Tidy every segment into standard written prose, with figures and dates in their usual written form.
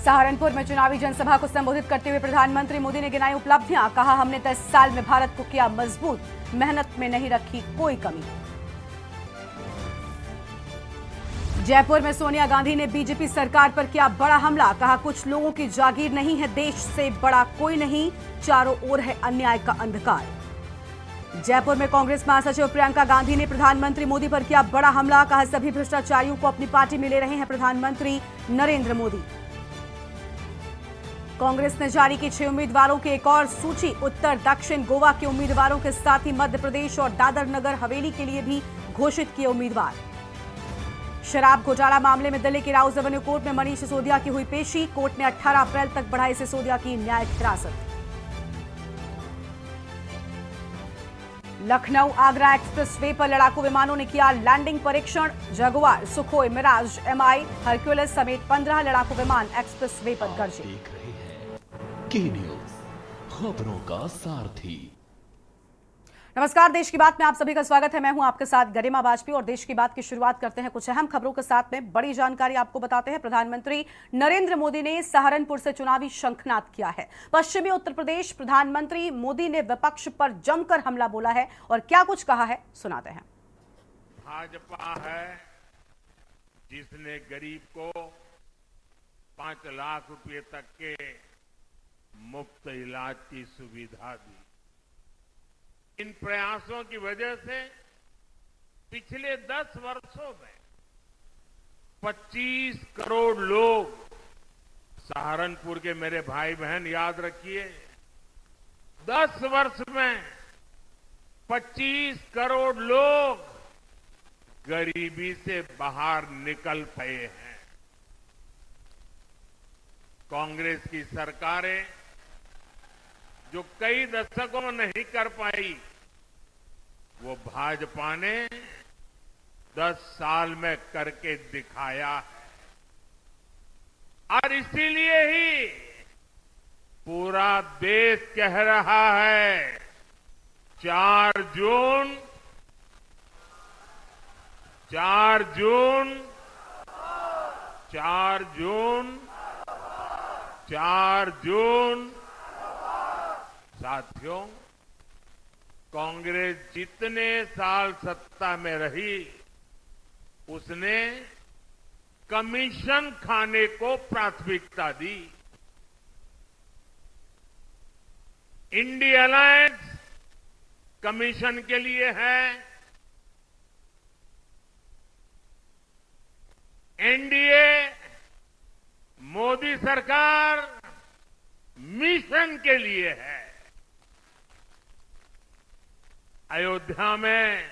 सहारनपुर में चुनावी जनसभा को संबोधित करते हुए प्रधानमंत्री मोदी ने गिनाई उपलब्धियां। कहा, हमने 10 साल में भारत को किया मजबूत, मेहनत में नहीं रखी कोई कमी। जयपुर में सोनिया गांधी ने बीजेपी सरकार पर किया बड़ा हमला। कहा, कुछ लोगों की जागीर नहीं है, देश से बड़ा कोई नहीं, चारों ओर है अन्याय का अंधकार। जयपुर में कांग्रेस महासचिव प्रियंका गांधी ने प्रधानमंत्री मोदी पर किया बड़ा हमला। कहा, सभी भ्रष्टाचारियों को अपनी पार्टी में ले रहे हैं प्रधानमंत्री नरेंद्र मोदी। कांग्रेस ने जारी की 6 उम्मीदवारों की एक और सूची। उत्तर दक्षिण गोवा के उम्मीदवारों के साथ ही मध्य प्रदेश और दादर नगर हवेली के लिए भी घोषित किए उम्मीदवार। शराब घोटाला मामले में दिल्ली की राउज एवेन्यू कोर्ट में मनीष सिसोदिया की हुई पेशी। कोर्ट ने 18 अप्रैल तक बढ़ाई सिसोदिया की न्यायिक हिरासत। लखनऊ आगरा एक्सप्रेसवे पर लड़ाकू विमानों ने किया लैंडिंग परीक्षण। Jaguar, Sukhoi, Mirage, MI, Hercules समेत 15 लड़ाकू विमान एक्सप्रेसवे पर गरजे। देख रहे हैं के न्यूज, खबरों का सारथी। नमस्कार, देश की बात में आप सभी का स्वागत है। मैं हूं आपके साथ गरिमा वाजपेयी और देश की बात की शुरुआत करते हैं कुछ अहम खबरों के साथ में। बड़ी जानकारी आपको बताते हैं। प्रधानमंत्री नरेंद्र मोदी ने सहारनपुर से चुनावी शंखनाद किया है। पश्चिमी उत्तर प्रदेश, प्रधानमंत्री मोदी ने विपक्ष पर जमकर हमला बोला है और क्या कुछ कहा है, सुनाते हैं। भाजपा है जिसने गरीब को 5 लाख रुपए तक के मुफ्त इलाज की सुविधा दी। इन प्रयासों की वजह से पिछले 10 वर्षों में 25 करोड़ लोग, सहारनपुर के मेरे भाई बहन याद रखिए, 10 वर्ष में 25 करोड़ लोग गरीबी से बाहर निकल पाए हैं। कांग्रेस की सरकारें जो कई दशकों में नहीं कर पाई, वो भाजपा ने 10 साल में करके दिखाया है। और इसीलिए ही पूरा देश कह रहा है 4 जून 4 जून 4 जून 4 जून। साथियों, कांग्रेस जितने साल सत्ता में रही, उसने कमीशन खाने को प्राथमिकता दी। इंडिया अलायंस कमीशन के लिए है, एनडीए मोदी सरकार मिशन के लिए है। अयोध्या में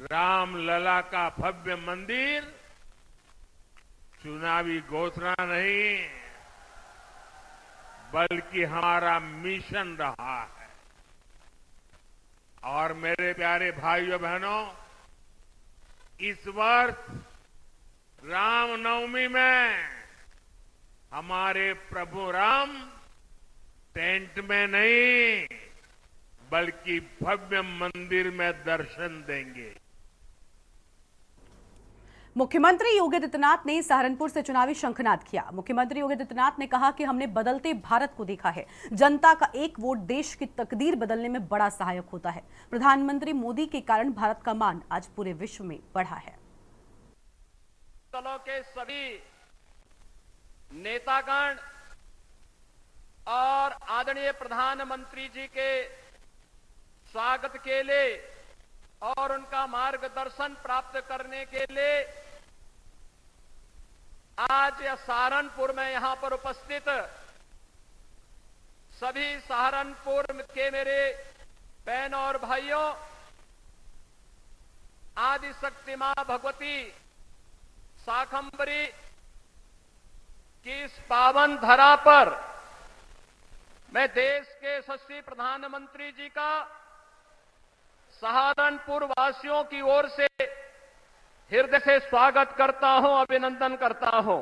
रामलला का भव्य मंदिर चुनावी घोषणा नहीं, बल्कि हमारा मिशन रहा है। और मेरे प्यारे भाइयों बहनों, इस वर्ष रामनवमी में हमारे प्रभु राम टेंट में नहीं, बल्कि भव्य मंदिर में दर्शन देंगे। मुख्यमंत्री योगी आदित्यनाथ ने सहारनपुर से चुनावी शंखनाद किया। मुख्यमंत्री योगी आदित्यनाथ ने कहा कि हमने बदलते भारत को देखा है। जनता का एक वोट देश की तकदीर बदलने में बड़ा सहायक होता है। प्रधानमंत्री मोदी के कारण भारत का मान आज पूरे विश्व में बढ़ा है। दलों के सभी नेतागण और आदरणीय प्रधानमंत्री जी के स्वागत के लिए और उनका मार्गदर्शन प्राप्त करने के लिए आज सहारनपुर में यहां पर उपस्थित सभी सहारनपुर के मेरे बहनों और भाइयों, आदि शक्ति मां भगवती शाकंभरी की इस पावन धरा पर मैं देश के यशस्वी प्रधानमंत्री जी का सहारनपुर वासियों की ओर से हृदय से स्वागत करता हूं, अभिनंदन करता हूं।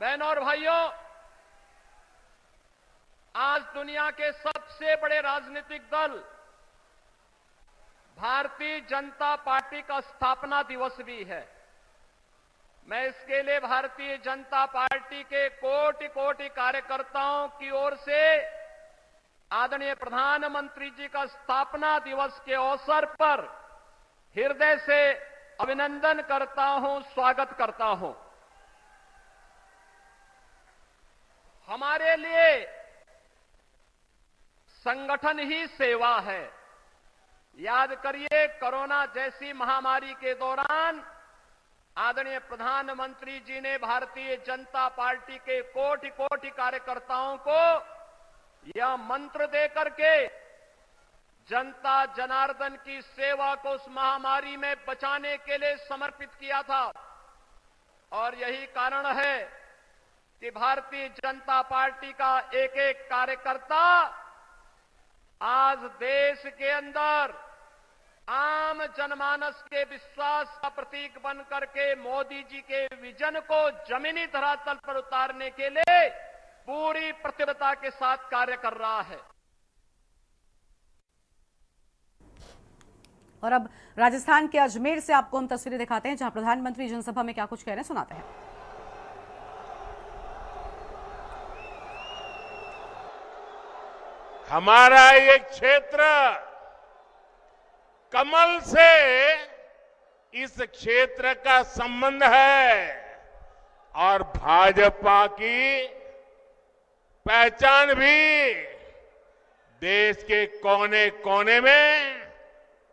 बहनों और भाइयों, आज दुनिया के सबसे बड़े राजनीतिक दल भारतीय जनता पार्टी का स्थापना दिवस भी है। मैं इसके लिए भारतीय जनता पार्टी के कोटि कोटि कार्यकर्ताओं की ओर से आदरणीय प्रधानमंत्री जी का स्थापना दिवस के अवसर पर हृदय से अभिनंदन करता हूं, स्वागत करता हूं। हमारे लिए संगठन ही सेवा है। याद करिए, कोरोना जैसी महामारी के दौरान आदरणीय प्रधानमंत्री जी ने भारतीय जनता पार्टी के कोटि कोटि कार्यकर्ताओं को यह मंत्र देकर के जनता जनार्दन की सेवा को उस महामारी में बचाने के लिए समर्पित किया था। और यही कारण है कि भारतीय जनता पार्टी का एक एक कार्यकर्ता आज देश के अंदर आम जनमानस के विश्वास का प्रतीक बन करके मोदी जी के विजन को जमीनी धरातल पर उतारने के लिए पूरी प्रतिबद्धता के साथ कार्य कर रहा है। और अब राजस्थान के अजमेर से आपको हम तस्वीरें दिखाते हैं, जहां प्रधानमंत्री जनसभा में क्या कुछ कह रहे हैं, सुनाते हैं। हमारा ये क्षेत्र कमल से इस क्षेत्र का संबंध है और भाजपा की पहचान भी देश के कोने कोने में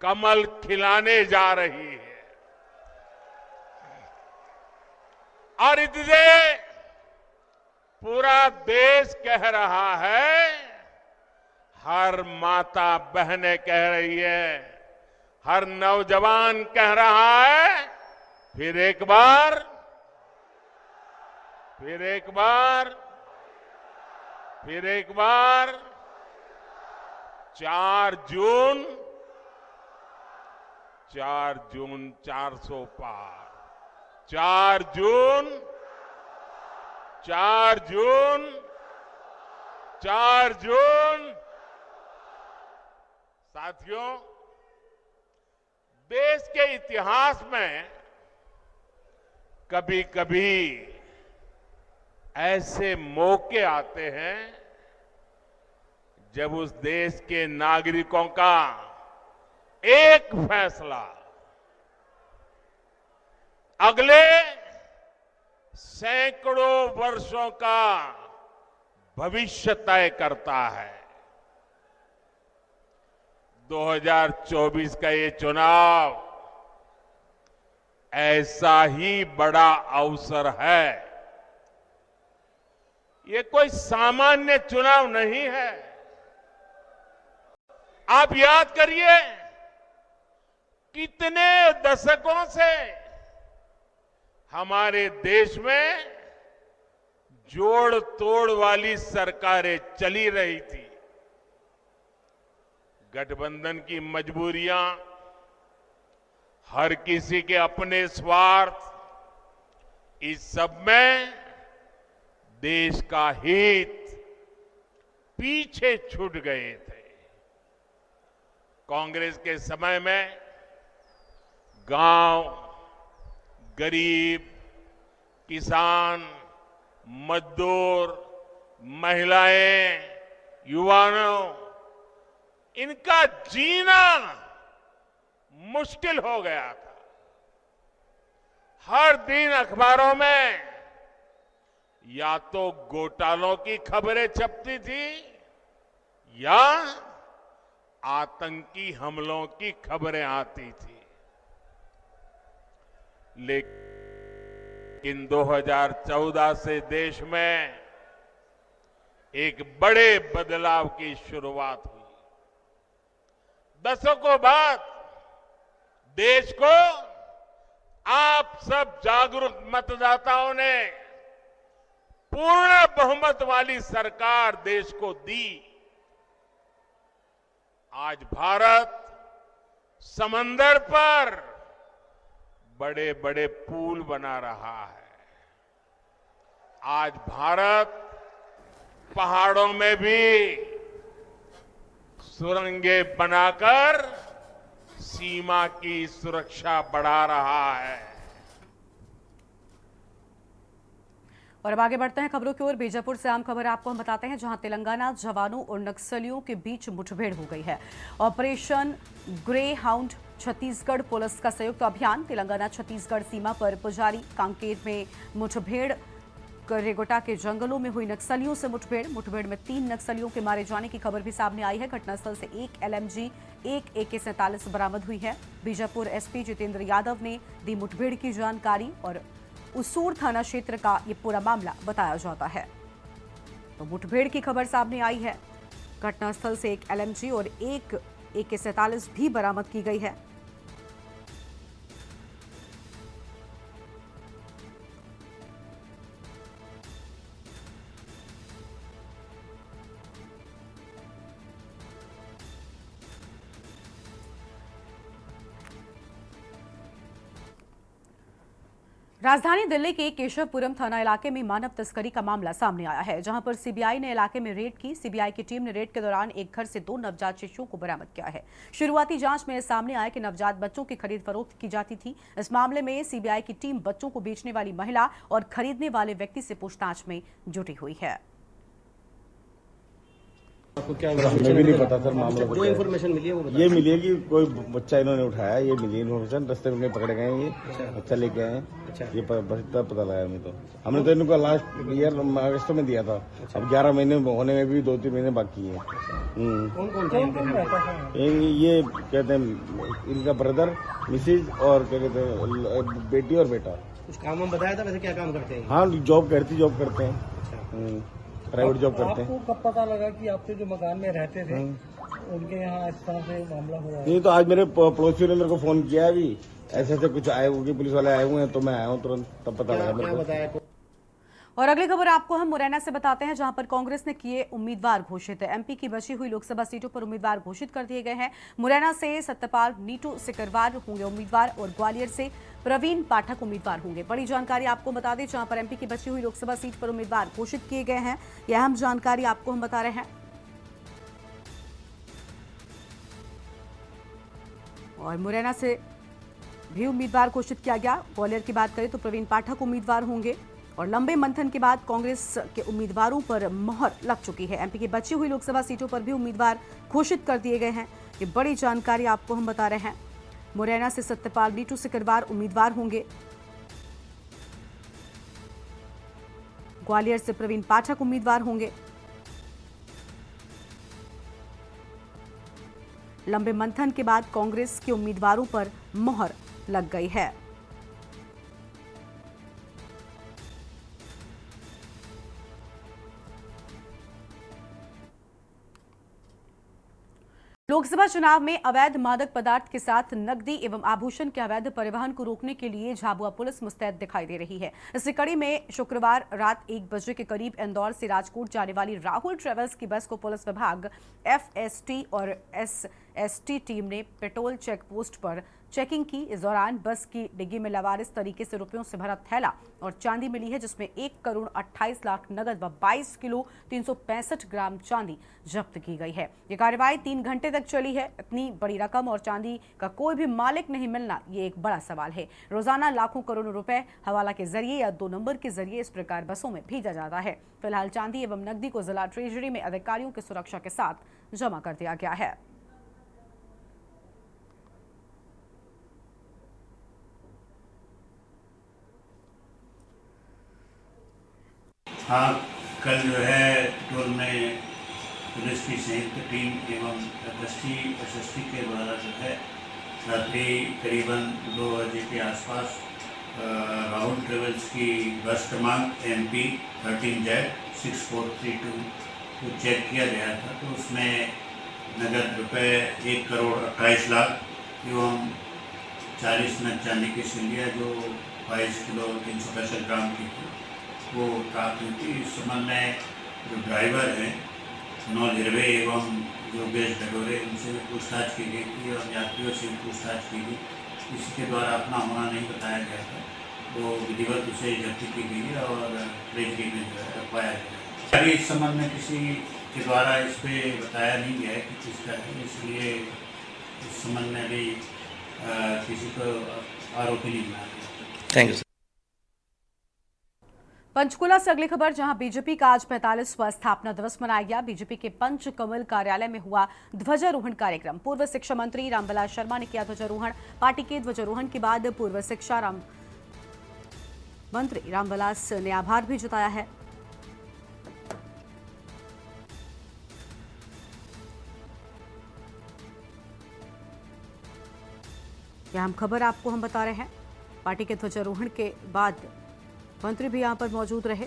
कमल खिलाने जा रही है। और इसलिए पूरा देश कह रहा है, हर माता बहनें कह रही है, हर नौजवान कह रहा है, फिर एक बार 4 जून 400 पार, 4 जून। साथियों, देश के इतिहास में कभी कभी ऐसे मौके आते हैं जब उस देश के नागरिकों का एक फैसला अगले सैकड़ों वर्षों का भविष्य तय करता है। 2024 का ये चुनाव ऐसा ही बड़ा अवसर है। ये कोई सामान्य चुनाव नहीं है। आप याद करिए, कितने दशकों से हमारे देश में जोड़ तोड़ वाली सरकारें चली रही थी। गठबंधन की मजबूरियां, हर किसी के अपने स्वार्थ, इस सब में देश का हित पीछे छूट गए थे। कांग्रेस के समय में गांव, गरीब, किसान, मजदूर, महिलाएं, युवाओं, इनका जीना मुश्किल हो गया था। हर दिन अखबारों में या तो घोटालों की खबरें छपती थी या आतंकी हमलों की खबरें आती थी। लेकिन 2014 से देश में एक बड़े बदलाव की शुरुआत हुई। दशकों बाद देश को आप सब जागरूक मतदाताओं ने पूर्ण बहुमत वाली सरकार देश को दी। आज भारत समंदर पर बड़े बड़े पुल बना रहा है। आज भारत पहाड़ों में भी सुरंगें बनाकर सीमा की सुरक्षा बढ़ा रहा है। और अब आगे बढ़ते हैं खबरों की ओर। बीजापुर से आम खबर आपको हम बताते हैं, जहां तेलंगाना जवानों और नक्सलियों के बीच मुठभेड़ हो गई है। Operation grey hound Chhattisgarh police का संयुक्त अभियान तेलंगाना छत्तीसगढ़ सीमा पर पुजारी कांकेर में मुठभेड़। रेगोटा के जंगलों में हुई नक्सलियों से मुठभेड़ में 3 नक्सलियों के मारे जाने की खबर भी सामने आई है। घटनास्थल से 1 LMG, 1 AK-47 बरामद हुई है। बीजापुर SP जितेंद्र यादव ने दी मुठभेड़ की जानकारी और उसूर थाना क्षेत्र का ये पूरा मामला बताया जाता है। तो मुठभेड़ की खबर सामने आई है। घटनास्थल से 1 LMG और 1 AK-47 भी बरामद की गई है। राजधानी दिल्ली के केशवपुरम थाना इलाके में मानव तस्करी का मामला सामने आया है, जहां पर सीबीआई ने इलाके में रेड की। सीबीआई की टीम ने रेड के दौरान एक घर से 2 नवजात शिशुओं को बरामद किया है। शुरुआती जांच में सामने आया कि नवजात बच्चों की खरीद फरोख्त की जाती थी। इस मामले में सीबीआई की टीम बच्चों को बेचने वाली महिला और खरीदने वाले व्यक्ति से पूछताछ में जुटी हुई है। आपको क्या हमें भी नहीं पता सर मामला। जो इन्फॉर्मेशन मिली है वो बताइए। ये मिली है कि कोई बच्चा इन्होंने उठाया, ये मिली इन्फॉर्मेशन। रास्ते में पकड़े गए ये बच्चा लेके आए। ये बस इतना पता लगा हमें। तो हमने तो इनको लास्ट ईयर अगस्त में दिया था। अब 11 महीने होने में भी 2-3 महीने बाकी है। कौन कौन था? ये कहते हैं इनका ब्रदर, मिसिज और क्या कहते हैं बेटी और बेटा। कुछ काम बताया था? वैसे क्या काम करते हैं? हाँ, जॉब करते हैं, प्राइवेट जॉब करते हैं। आपको कब पता लगा कि आपके जो मकान में रहते थे उनके यहाँ इस तरह से मामला हुआ है? नहीं, तो आज मेरे पड़ोसियों ने मेरे को फोन किया अभी, ऐसे कुछ आए हुए पुलिस वाले आए हुए हैं, तो मैं आया हूँ तुरंत, तब पता लगा मेरे को। बताया? और अगली खबर आपको हम मुरैना से बताते हैं, जहां पर कांग्रेस ने किए उम्मीदवार घोषित। एमपी की बची हुई लोकसभा सीटों पर उम्मीदवार घोषित कर दिए गए हैं। मुरैना से सत्यपाल नीटू सिकरवार होंगे उम्मीदवार और ग्वालियर से प्रवीण पाठक उम्मीदवार होंगे। बड़ी जानकारी आपको बता दें, जहां पर एमपी की बची हुई लोकसभा सीट पर उम्मीदवार घोषित किए गए हैं। यह अहम जानकारी आपको हम बता रहे हैं। और मुरैना से भी उम्मीदवार घोषित किया गया। ग्वालियर की बात करें तो प्रवीण पाठक उम्मीदवार होंगे और लंबे मंथन के बाद कांग्रेस के उम्मीदवारों पर मोहर लग चुकी है। एमपी की बची हुई लोकसभा सीटों पर भी उम्मीदवार घोषित कर दिए गए हैं। ये बड़ी जानकारी आपको हम बता रहे हैं। मुरैना से सत्यपाल नीटू सिकरवार उम्मीदवार होंगे। ग्वालियर से प्रवीण पाठक उम्मीदवार होंगे। लंबे मंथन के बाद कांग्रेस के उम्मीदवारों पर मोहर लग गई है। लोकसभा चुनाव में अवैध मादक पदार्थ के साथ नकदी एवं आभूषण के अवैध परिवहन को रोकने के लिए झाबुआ पुलिस मुस्तैद दिखाई दे रही है। इसी कड़ी में शुक्रवार रात 1 बजे के करीब इंदौर से राजकोट जाने वाली राहुल ट्रेवल्स की बस को पुलिस विभाग FST और SST टीम ने पेट्रोल चेक पोस्ट पर चेकिंग की। इस दौरान बस की डिग्गी में लावारिस तरीके से रुपयों से भरा थैला और चांदी मिली है, जिसमें 1 करोड़ 28 लाख नगद व 22 किलो 365 ग्राम चांदी जब्त की गई है। ये कार्रवाई 3 घंटे तक चली है। इतनी बड़ी रकम और चांदी का कोई भी मालिक नहीं मिलना, ये एक बड़ा सवाल है। रोजाना लाखों करोड़ों रुपए हवाला के जरिए या 2 नंबर के जरिए इस प्रकार बसों में भेजा जाता है। फिलहाल चांदी एवं नकदी को जिला ट्रेजरी में अधिकारियों की सुरक्षा के साथ जमा कर दिया गया है। हाँ, कल जो है टोल में पुलिस की संयुक्त टीम एवं SST के द्वारा जो है रात्रि करीबन 2 बजे के आसपास राहुल ट्रेवल्स की बस क्रमांक MP 13Z6432 को चेक किया गया था। तो उसमें नगद रुपए 1 करोड़ 28 लाख एवं 40 नग चांदी की सिल्लियाँ जो 22 किलो 365 ग्राम की थी वो प्राप्त हुई थी। इस संबंध में जो ड्राइवर हैं मनोज हिरवे एवं योगेश डडोरे, उनसे भी पूछताछ की गई थी और यात्रियों से भी पूछताछ की गई। किसी के द्वारा अपना होना नहीं बताया गया था, तो विधिवत उसे जब्ती की गई है और ट्रेजरी में जो है रखवाया गया। अभी इस संबंध में किसी के द्वारा इस पर बताया नहीं गया है कि किसका है, इसलिए इस संबंध में अभी किसी को आरोपी नहीं बनाया गया। Thank you. पंचकुला से अगली खबर, जहां बीजेपी का आज 45वां स्थापना दिवस मनाया गया। बीजेपी के पंचकमल कार्यालय में हुआ ध्वजारोहण कार्यक्रम। पूर्व शिक्षा मंत्री रामविलास शर्मा ने किया ध्वजारोहण। पार्टी के ध्वजारोहण के बाद पूर्व शिक्षा मंत्री रामविलास ने आभार भी जताया है। यह हम खबर आपको हम बता रहे हैं। पार्टी के ध्वजारोहण के बाद मंत्री भी यहां पर मौजूद रहे।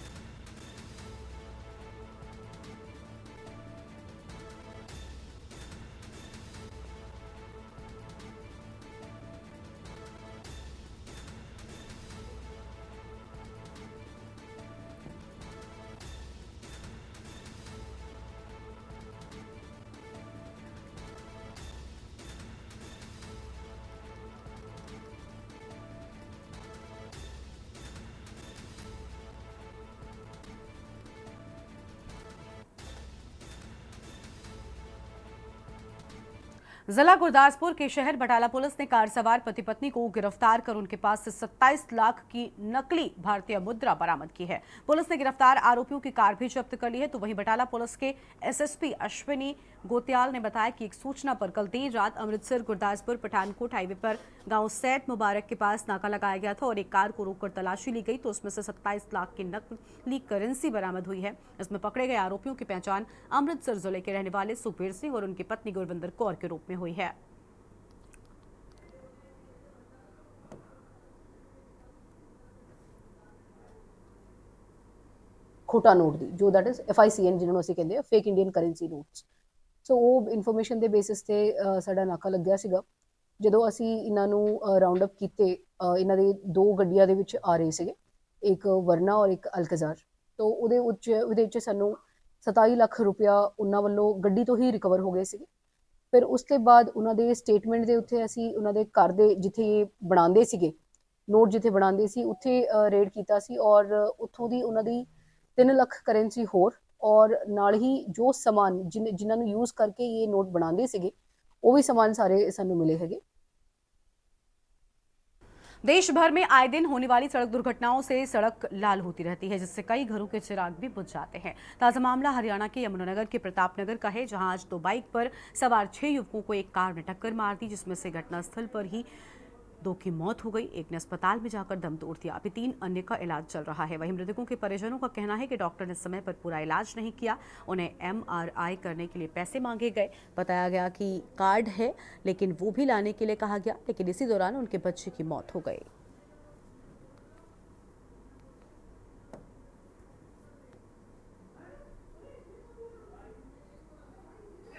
जिला गुरदासपुर के शहर बटाला पुलिस ने कार सवार पति पत्नी को गिरफ्तार कर उनके पास से 27 लाख की नकली भारतीय मुद्रा बरामद की है। पुलिस ने गिरफ्तार आरोपियों की कार भी जब्त कर ली है। तो वहीं बटाला पुलिस के एसएसपी अश्विनी गोत्याल ने बताया कि एक सूचना पर कल देर रात अमृतसर गुरदासपुर पठानकोट हाईवे पर गांव सैद मुबारक के पास नाका लगाया गया था और एक कार को रोककर तलाशी ली गई। तो उसमें से 27 लाख की नकली करेंसी बरामद हुई है। इसमें पकड़े गए आरोपियों की पहचान अमृतसर जिले के रहने वाले सुखबीर सिंह और उनकी पत्नी गुरविंदर कौर के रूप में हुई है। खोटा नोट दी, जो दैट इज FICN जिन्होंने ਅਸੀਂ ਕਹਿੰਦੇ ਆ ਫੇਕ ਇੰਡੀਅਨ ਕਰੰਸੀ ਨੋਟਸ। ਸੋ ਉਹ ਇਨਫੋਰਮੇਸ਼ਨ ਦੇ ਬੇਸਿਸ ਤੇ ਸਾਡਾ ਨਾਕਾ ਲੱਗਿਆ ਸੀਗਾ। ਜਦੋਂ ਅਸੀਂ ਇਹਨਾਂ ਨੂੰ ਰਾਉਂਡ ਅਪ ਕੀਤੇ, ਇਹਨਾਂ ਦੇ ਦੋ ਗੱਡੀਆਂ ਦੇ ਵਿੱਚ ਆ ਰਹੇ ਸੀਗੇ, ਇੱਕ ਵਰਨਾ ਔਰ ਇੱਕ ਅਲਕਜ਼ਾਰ। ਤੋਂ ਉਹਦੇ ਵਿੱਚ ਸਾਨੂੰ 27 ਲੱਖ ਰੁਪਇਆ ਉਹਨਾਂ ਵੱਲੋਂ ਗੱਡੀ ਤੋਂ ਹੀ ਰਿਕਵਰ ਹੋ ਗਏ ਸੀਗੇ। ਫਿਰ ਉਸ ਤੋਂ ਬਾਅਦ ਉਹਨਾਂ ਦੇ ਸਟੇਟਮੈਂਟ ਦੇ ਉੱਤੇ ਅਸੀਂ ਉਹਨਾਂ ਦੇ ਘਰ ਦੇ ਜਿੱਥੇ ਬਣਾਉਂਦੇ ਸੀਗੇ ਨੋਟ, ਜਿੱਥੇ ਬਣਾਉਂਦੇ ਸੀ ਉੱਥੇ ਰੇਡ ਕੀਤਾ ਸੀ ਔਰ ਉੱਥੋਂ ਦੀ ਉਹਨਾਂ ਦੀ 3 ਲੱਖ करेंसी होर और नाल ही जो समान जिन्होंने यूज करके ये नोट बनाते सीगे वो भी समान सारे सानू मिले है। देश भर में आए दिन होने वाली सड़क दुर्घटनाओं से सड़क लाल होती रहती है, जिससे कई घरों के चिराग भी बुझ जाते हैं। ताजा मामला हरियाणा के यमुनानगर के प्रतापनगर का है, जहां आज 2 बाइक पर सवार 6 युवकों को एक कार ने टक्कर मार दी, जिसमें से घटनास्थल पर ही 2 की मौत हो गई। एक ने अस्पताल में जाकर दम तोड़ दिया। अभी 3 अन्य का इलाज चल रहा है। वहीं मृतकों के परिजनों का कहना है कि डॉक्टर ने समय पर पूरा इलाज नहीं किया। उन्हें MRI करने के लिए पैसे मांगे गए। बताया गया कि कार्ड है लेकिन वो भी लाने के लिए कहा गया, लेकिन इसी दौरान उनके बच्चे की मौत हो गई।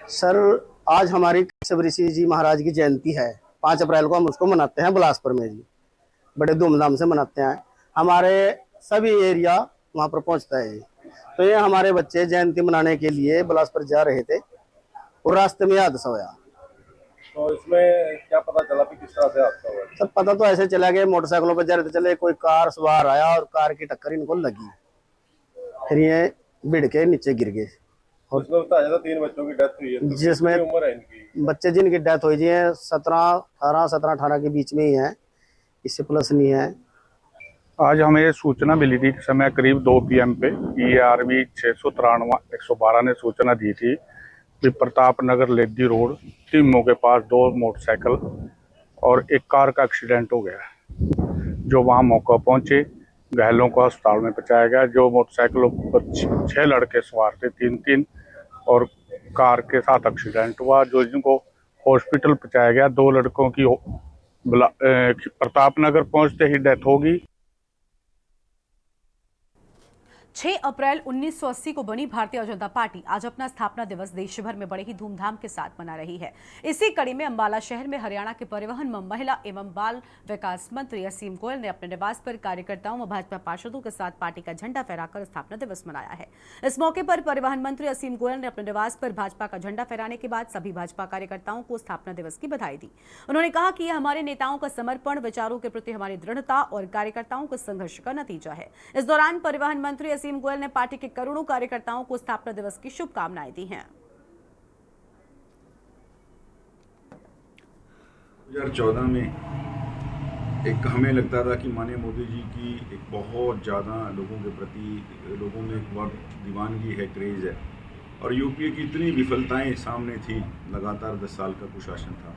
सर, आज हमारी ऋषि जी महाराज की जयंती है। 5 अप्रैल को हम उसको मनाते हैं बिलासपुर में जी, बड़े धूमधाम से मनाते हैं। हमारे सभी एरिया वहाँ पर पहुँचता है जी। तो ये हमारे बच्चे जयंती मनाने के लिए बिलासपुर जा रहे थे और रास्ते में हादसा हुआ। तो इसमें क्या पता चला कि किस तरह से हादसा हुआ? सर, पता तो ऐसे चला गया, मोटरसाइकिलों पर जा रहे थे, चले कोई कार सवार आया और कार की टक्कर इनको लगी, फिर ये भिड़ के नीचे गिर गए। और उसमें बताया था 3 बच्चों की डेथ हुई है। तो जिसमें उम्र है इनकी? बच्चे जिनकी डेथ हुई है 17-18 के बीच में ही है, इससे प्लस नहीं है। आज हमें सूचना मिली थी समय करीब 2 PM पे ERV 693-112 ने सूचना दी थी कि प्रताप नगर लेदी रोड टीमों के पास 2 मोटरसाइकिल और एक कार का एक्सीडेंट हो गया। जो वहां मौका पहुंचे, घायलों को अस्पताल में पहुंचाया गया। जो मोटरसाइकिलों पर 6 लड़के सवार थे, 3-3, और कार के साथ एक्सीडेंट हुआ, जो जिनको हॉस्पिटल पहुंचाया गया। 2 लड़कों की प्रताप नगर पहुंचते ही डेथ होगी। 6 अप्रैल 1980 को बनी भारतीय जनता पार्टी आज अपना स्थापना दिवस देश भर में बड़े ही धूमधाम के साथ मना रही है। इसी कड़ी में अंबाला शहर में हरियाणा के परिवहन, महिला एवं बाल विकास मंत्री असीम गोयल ने अपने निवास पर कार्यकर्ताओं व भाजपा पार्षदों के साथ पार्टी का झंडा फहराकर स्थापना दिवस मनाया है। इस मौके पर परिवहन मंत्री असीम गोयल ने अपने निवास पर भाजपा का झंडा फहराने के बाद सभी भाजपा कार्यकर्ताओं को स्थापना दिवस की बधाई दी। उन्होंने कहा कि यह हमारे नेताओं का समर्पण, विचारों के प्रति हमारी दृढ़ता और कार्यकर्ताओं के संघर्ष का नतीजा है। इस दौरान परिवहन मंत्री असीम गोयल ने पार्टी के करोड़ों कार्यकर्ताओं को स्थापना दिवस की शुभकामनाएं दी हैं। 2014 में एक हमें लगता था कि माननीय मोदी जी की एक बहुत ज़्यादा लोगों के प्रति लोगों में एक बहुत दीवानगी है, क्रेज़ है, और यूपीए की इतनी विफलताएं सामने थी। लगातार 10 साल का कुशासन था,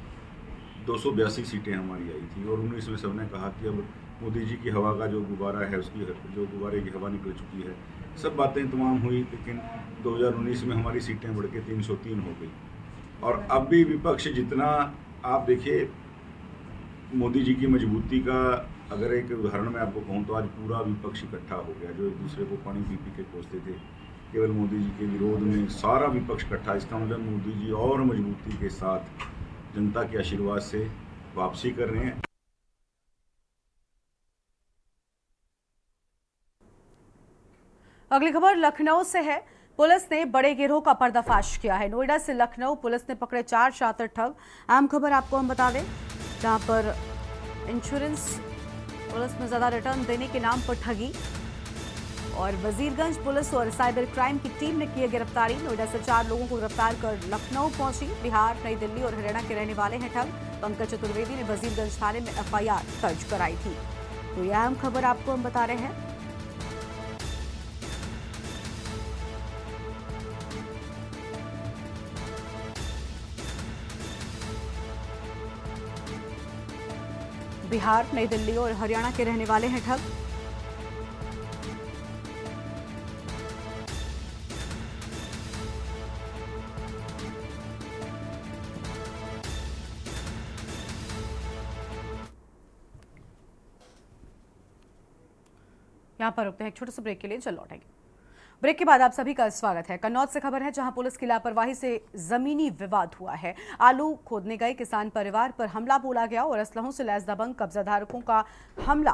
282 सीटें हमारी आई थी, और 19 में सबने कहा कि अब मोदी जी की हवा का जो गुब्बारा है, उसकी जो गुब्बारे की हवा निकल चुकी है। सब बातें तमाम हुई, लेकिन 2019 में हमारी सीटें बढ़ के 303 हो गई। और अब भी विपक्ष जितना, आप देखिए मोदी जी की मजबूती का अगर एक उदाहरण मैं आपको कहूँ तो आज पूरा विपक्ष इकट्ठा हो गया, जो एक दूसरे को पानी पी पी के कोसते थे केवल मोदी जी के विरोध में, सारा विपक्ष इकट्ठा। इसका मतलब मोदी जी और मजबूती के साथ जनता के आशीर्वाद से वापसी कर रहे हैं। अगली खबर लखनऊ से है। पुलिस ने बड़े गिरोह का पर्दाफाश किया है। नोएडा से लखनऊ पुलिस ने पकड़े 4 शातिर ठग। अहम खबर आपको हम बता दें, जहां पर इंश्योरेंस पुलिस में ज्यादा रिटर्न देने के नाम पर ठगी, और वजीरगंज पुलिस और साइबर क्राइम की टीम ने की गिरफ्तारी। नोएडा से 4 लोगों को गिरफ्तार कर लखनऊ पहुंची। बिहार, नई दिल्ली और हरियाणा के रहने वाले हैं ठग। पंकज चतुर्वेदी ने वजीरगंज थाने में FIR दर्ज कराई थी। तो यह अहम खबर आपको हम बता रहे हैं। बिहार, नई दिल्ली और हरियाणा के रहने वाले हैं ठग। यहां पर रुकते हैं एक छोटे से ब्रेक के लिए, चल लौटेंगे। ब्रेक के बाद आप सभी का स्वागत है। कन्नौज से खबर है, जहां पुलिस की लापरवाही से जमीनी विवाद हुआ है। आलू खोदने गए किसान परिवार पर हमला बोला गया और असलहों से लैस दबंग कब्जाधारकों का हमला।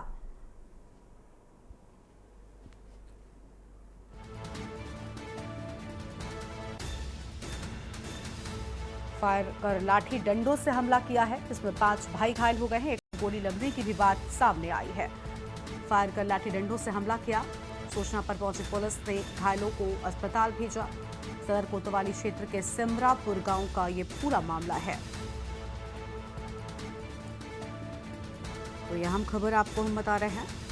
फायर कर लाठी डंडों से हमला किया है, जिसमें 5 भाई घायल हो गए हैं। एक गोली लगने की भी बात सामने आई है। फायर कर लाठी डंडों से हमला किया। सूचना पर पहुंची पुलिस ने घायलों को अस्पताल भेजा। सदर कोतवाली क्षेत्र के सिमरापुर गांव का ये पूरा मामला है। तो यह हम खबर आपको हम बता रहे हैं।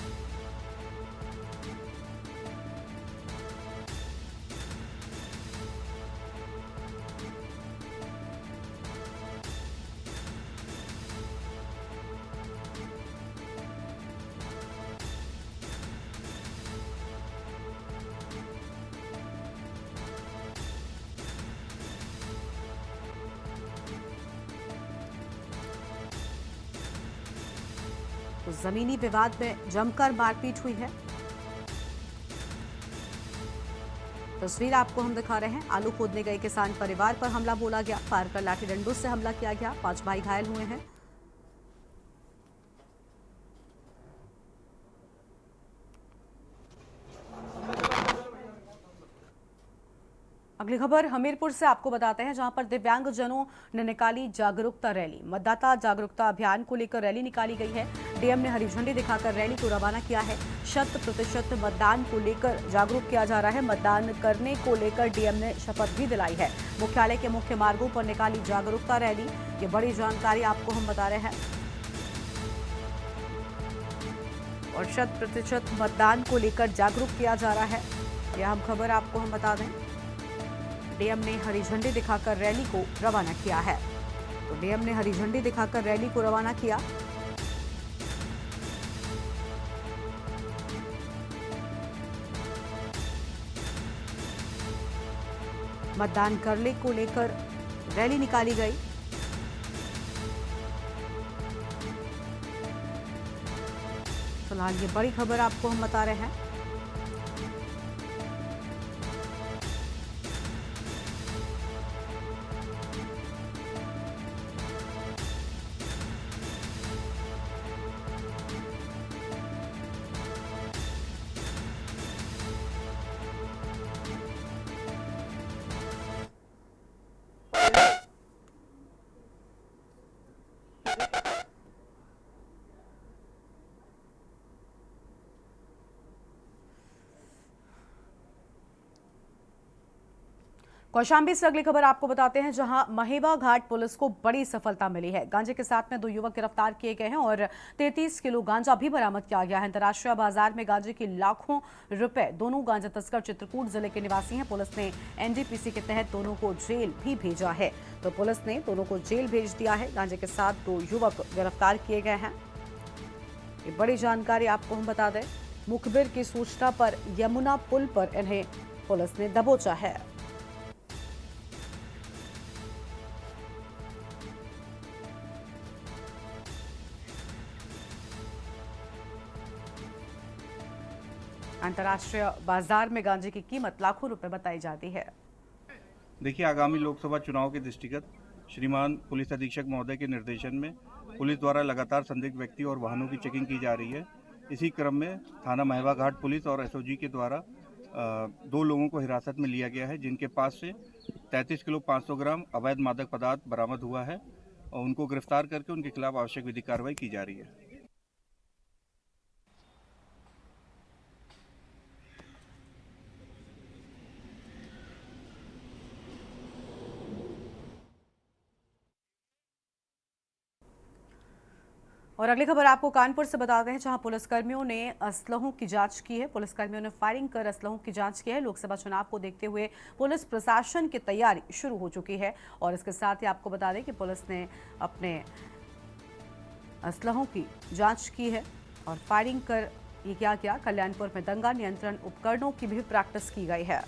तो जमीनी विवाद में जमकर मारपीट हुई है। तस्वीर आपको हम दिखा रहे हैं। आलू खोदने गए किसान परिवार पर हमला बोला गया। फायर कर लाठी डंडों से हमला किया गया। 5 भाई घायल हुए हैं। अगली खबर हमीरपुर से आपको बताते हैं, जहां पर दिव्यांगजनों ने निकाली जागरूकता रैली। मतदाता जागरूकता अभियान को लेकर रैली निकाली गई है। डीएम ने हरी झंडी दिखाकर रैली को रवाना किया है। 100% मतदान को लेकर जागरूक किया जा रहा है। मतदान करने को लेकर डीएम ने शपथ भी दिलाई है। मुख्यालय के मुख्य मार्गों पर निकाली जागरूकता रैली। ये बड़ी जानकारी आपको हम बता रहे हैं। और 100% मतदान को लेकर जागरूक किया जा रहा है। यह हम खबर आपको हम बता दें। डीएम ने हरी झंडी दिखाकर रैली को रवाना किया है। तो डीएम ने हरी झंडी दिखाकर रैली को रवाना किया। मतदान करने को लेकर रैली निकाली गई। फिलहाल ये बड़ी खबर आपको हम बता रहे हैं। कौशाम्बी से अगली खबर आपको बताते हैं, जहां महेवा घाट पुलिस को बड़ी सफलता मिली है। गांजे के साथ में 2 युवक गिरफ्तार किए गए हैं और 33 किलो गांजा भी बरामद किया गया है। अंतर्राष्ट्रीय बाजार में गांजे के लाखों रुपए। दोनों गांजा तस्कर चित्रकूट जिले के निवासी हैं। पुलिस ने एनडीपीसी के तहत दोनों को जेल भी भेजा है। तो पुलिस ने दोनों को जेल भेज दिया है। गांजे के साथ 2 युवक गिरफ्तार किए गए हैं। ये बड़ी जानकारी आपको हम बता दें, मुखबिर की सूचना पर यमुना पुल पर इन्हें पुलिस ने दबोचा है। अंतर्राष्ट्रीय बाजार में गांजे की कीमत लाखों रुपए बताई जाती है। देखिए, आगामी लोकसभा चुनाव के दृष्टिगत श्रीमान पुलिस अधीक्षक महोदय के निर्देशन में पुलिस द्वारा लगातार संदिग्ध व्यक्ति और वाहनों की चेकिंग की जा रही है। इसी क्रम में थाना महेवा घाट पुलिस और एसओजी के द्वारा 2 लोगों को हिरासत में लिया गया है, जिनके पास से 33 किलो 500 ग्राम अवैध मादक पदार्थ बरामद हुआ है और उनको गिरफ्तार करके उनके खिलाफ आवश्यक विधिक कार्रवाई की जा रही है। और अगली खबर आपको कानपुर से बताते हैं, जहां पुलिसकर्मियों ने असलहों की जांच की है। पुलिसकर्मियों ने फायरिंग कर असलहों की जांच की है। लोकसभा चुनाव को देखते हुए पुलिस प्रशासन की तैयारी शुरू हो चुकी है। और इसके साथ ही आपको बता दें कि पुलिस ने अपने असलहों की जांच की है और फायरिंग कर ये क्या किया। कल्याणपुर में दंगा नियंत्रण उपकरणों की भी प्रैक्टिस की गई है।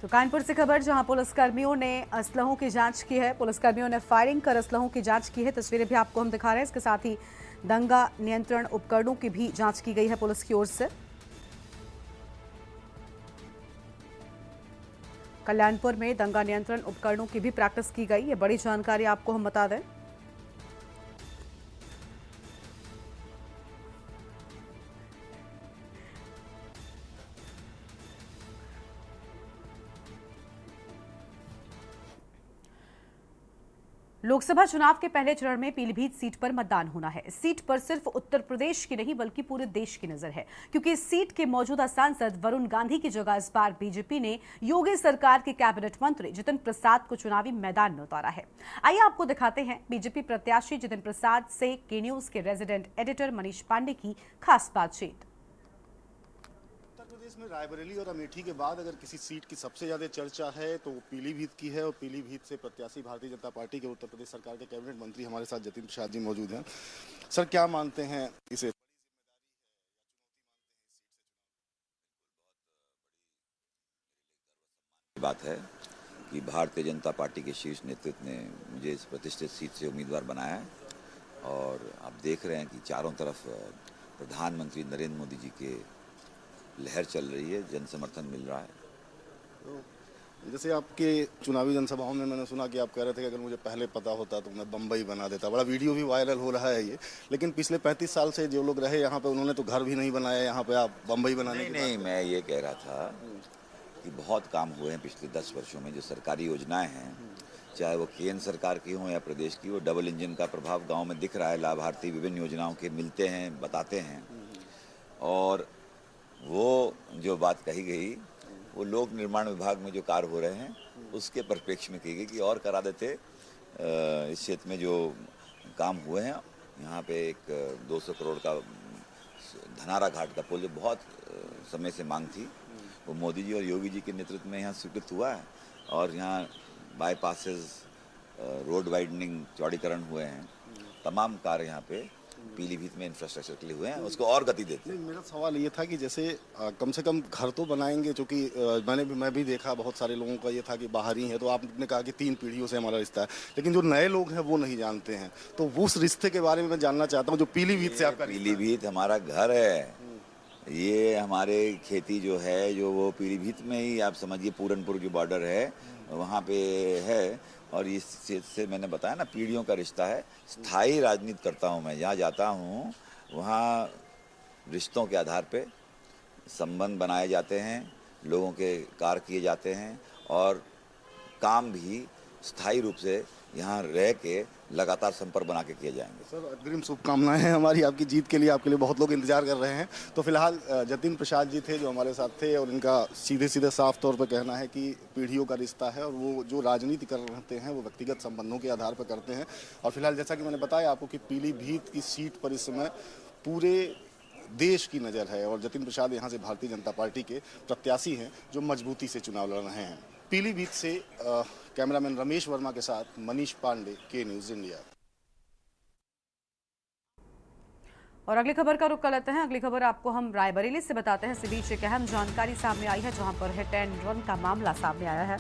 तो कानपुर से खबर, जहां पुलिसकर्मियों ने असलहों की जांच की है। पुलिसकर्मियों ने फायरिंग कर असलहों की जांच की है। तस्वीरें भी आपको हम दिखा रहे हैं। इसके साथ ही दंगा नियंत्रण उपकरणों की भी जांच की गई है पुलिस की ओर से। कल्याणपुर में दंगा नियंत्रण उपकरणों की भी प्रैक्टिस की गई। ये बड़ी जानकारी आपको हम बता दें। लोकसभा चुनाव के पहले चरण में पीलीभीत सीट पर मतदान होना है। इस सीट पर सिर्फ उत्तर प्रदेश की नहीं बल्कि पूरे देश की नजर है, क्योंकि इस सीट के मौजूदा सांसद वरुण गांधी की जगह इस बार बीजेपी ने योगी सरकार के कैबिनेट मंत्री जितिन प्रसाद को चुनावी मैदान में उतारा है। आइए आपको दिखाते हैं बीजेपी प्रत्याशी जितिन प्रसाद से के न्यूज के रेजिडेंट एडिटर मनीष पांडे की खास बातचीत। प्रदेश में रायबरेली और अमेठी के बाद अगर किसी सीट की सबसे ज़्यादा चर्चा है तो वो पीलीभीत की है। और पीलीभीत से प्रत्याशी भारतीय जनता पार्टी के उत्तर प्रदेश सरकार के कैबिनेट मंत्री हमारे साथ जितिन प्रसाद जी मौजूद हैं। सर, क्या मानते हैं इसे? बात है कि भारतीय जनता पार्टी के शीर्ष नेतृत्व ने मुझे इस प्रतिष्ठित सीट से उम्मीदवार बनाया है और आप देख रहे हैं कि चारों तरफ प्रधानमंत्री नरेंद्र मोदी जी के लहर चल रही है, जन समर्थन मिल रहा है। तो जैसे आपके चुनावी जनसभाओं में मैंने सुना कि आप कह रहे थे कि अगर मुझे पहले पता होता तो मैं बम्बई बना देता। बड़ा वीडियो भी वायरल हो रहा है ये। लेकिन पिछले 35 साल से जो लोग रहे यहाँ पे, उन्होंने तो घर भी नहीं बनाया, यहाँ पे आप बम्बई बनाने की नहीं, मैं ये कह रहा था कि बहुत काम हुए हैं पिछले 10 वर्षों में। जो सरकारी योजनाएं हैं, चाहे वो केंद्र सरकार की हो या प्रदेश की, वो डबल इंजन का प्रभाव गाँव में दिख रहा है। लाभार्थी विभिन्न योजनाओं के मिलते हैं, बताते हैं। और वो जो बात कही गई वो लोक निर्माण विभाग में जो कार्य हो रहे हैं उसके परिप्रेक्ष्य में कही गई कि और करा देते। इस क्षेत्र में जो काम हुए हैं, यहाँ पे एक 200 करोड़ का धनारा घाट का पुल जो बहुत समय से मांग थी, वो मोदी जी और योगी जी के नेतृत्व में यहाँ स्वीकृत हुआ है। और यहाँ बाईपासेस, रोड वाइडनिंग, चौड़ीकरण हुए हैं। तमाम कार्य यहाँ पे पीलीभीत में इंफ्रास्ट्रक्चर के लिए हुए हैं, उसको और गति देते हैं। मेरा सवाल ये था कि जैसे कम से कम घर तो बनाएंगे, क्योंकि मैं भी देखा बहुत सारे लोगों का ये था कि बाहर ही है, तो आपने कहा कि 3 पीढ़ियों से हमारा रिश्ता है, लेकिन जो नए लोग हैं वो नहीं जानते हैं, तो वो उस रिश्ते के बारे में मैं जानना चाहता हूँ जो पीलीभीत से आपका। पीलीभीत हमारा घर है, ये हमारे खेती जो है जो वो पीलीभीत में ही आप समझिए पूरनपुर जो बॉर्डर है वहाँ पे है, और इससे मैंने बताया ना पीढ़ियों का रिश्ता है। स्थायी राजनीति करता हूँ मैं, जहाँ जाता हूँ वहाँ रिश्तों के आधार पे संबंध बनाए जाते हैं, लोगों के कार्य किए जाते हैं और काम भी स्थायी रूप से यहाँ रह के लगातार संपर्क बना के किए जाएंगे। सर अग्रिम शुभकामनाएं हैं हमारी आपकी जीत के लिए, आपके लिए बहुत लोग इंतजार कर रहे हैं। तो फिलहाल जतिन प्रसाद जी थे जो हमारे साथ थे, और इनका सीधे सीधे साफ तौर पर कहना है कि पीढ़ियों का रिश्ता है और वो जो राजनीति करते हैं वो व्यक्तिगत संबंधों के आधार पर करते हैं। और फिलहाल जैसा कि मैंने बताया आपको कि पीलीभीत की सीट पर इस समय पूरे देश की नज़र है, और जतिन प्रसाद यहाँ से भारतीय जनता पार्टी के प्रत्याशी हैं जो मजबूती से चुनाव लड़ रहे हैं। पीलीभीत से कैमरामैन रमेश वर्मा के साथ मनीष पांडे, के न्यूज़ इंडिया। और अगली खबर का रुख कर लेते हैं। अगली खबर आपको हम रायबरेली से बताते हैं। इसी बीच एक अहम जानकारी सामने आई है जहां पर हिट एंड रन का मामला सामने आया है।